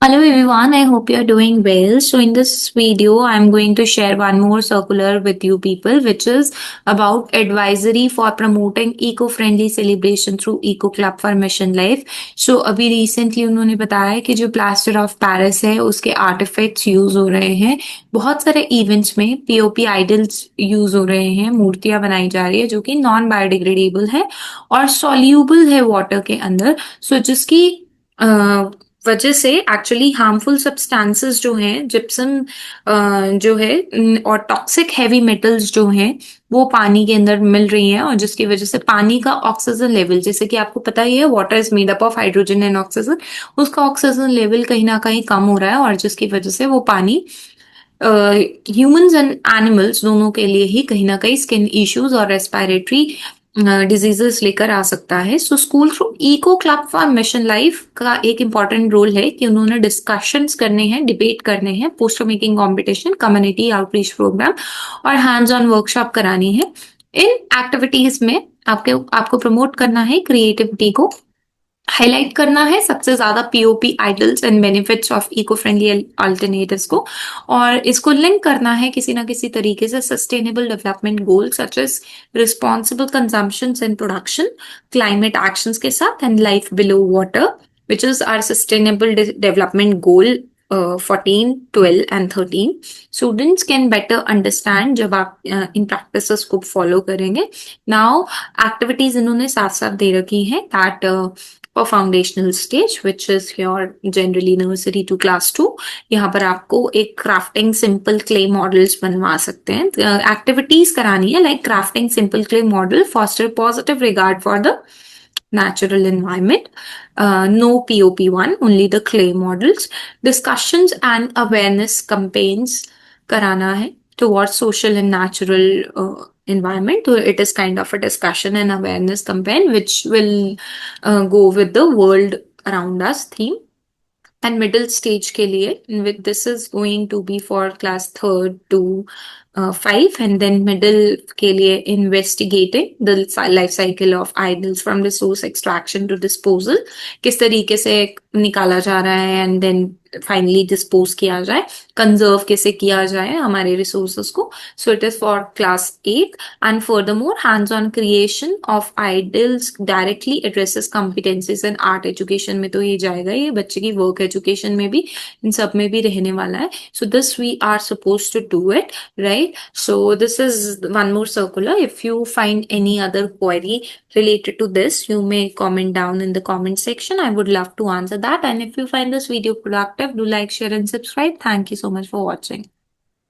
Hello everyone, I hope you're doing well. So in this video, I'm going to share one more circular with you people, which is about advisory for promoting eco-friendly celebration through Eco Club for Mission Life. So अभी recently उन्होंने बताया कि जो plaster of Paris है उसके artefacts use हो रहे हैं। बहुत सारे इवेंट्स में पीओपी आइडल्स यूज हो रहे हैं, मूर्तियां बनाई जा रही है जो कि नॉन बायोडिग्रेडेबल है और सॉल्यूबल है वाटर के अंदर। सो जिसकी वजह से एक्चुअली हार्मफुल सब्सटेंसेस जो हैं जिप्सम जो है और टॉक्सिक हैवी मेटल्स जो हैं वो पानी के अंदर मिल रही हैं और जिसकी वजह से पानी का ऑक्सीजन लेवल, जैसे कि आपको पता ही है water is made up of hydrogen and oxygen, उसका ऑक्सीजन लेवल कहीं ना कहीं कम हो रहा है और जिसकी वजह से वो पानी ह्यूमंस एंड एनिमल्स दोनों के लिए ही कहीं ना कहीं स्किन इश्यूज और रेस्पिरेटरी डिजीजेस लेकर आ सकता है। So school through eco club for mission life का एक इम्पॉर्टेंट रोल है कि उन्होंने डिस्कशंस करने हैं, डिबेट करने हैं, poster making competition, community outreach programme और हैंड्स ऑन वर्कशॉप करानी है। इन एक्टिविटीज में आपको प्रमोट करना है क्रिएटिविटी को, हाईलाइट करना है सबसे ज्यादा POP idols and benefits of eco friendly alternatives को, और इसको लिंक करना है किसी ना किसी तरीके से sustainable development goal such as responsible consumption and production, climate actions के साथ and life below water which is our sustainable development goal 14, 12 and 13. Students can better understand जब आप इन प्रैक्टिसेस को फॉलो करेंगे। नाउ एक्टिविटीज इन्होंने साथ साथ दे रखी हैं that for foundational stage which is your generally nursery to class 2। यहाँ पर आपको एक crafting simple clay models बनवा सकते हैं, एक्टिविटीज करानी है like crafting simple clay model, foster positive regard for the natural environment, no POP1, only the clay models, discussions and awareness campaigns कराना है towards social and natural environment. So it is kind of a discussion and awareness campaign which will go with the world around us theme. And middle stage के लिए with this is going to be for class 3rd to 5, and then middle के लिए investigating the life cycle of idols from resource extraction to disposal, किस तरीके से निकाला जा रहा है and then फाइनली डिस्पोज किया जाए, कंजर्व कैसे किया जाए हमारे रिसोर्सेस को। So it is for class 8 and furthermore hands on creation of idols directly addresses competencies in art education में तो ये जाएगा, ये बच्चे की वर्क एजुकेशन में भी इन सब में भी रहने वाला है। So this we are suppose to do it right. So this is one more circular. If you find any other query related to this, you may comment down in the comment section. I would love to answer that. And if you find this video productive, do like, share and subscribe. Thank you so much for watching.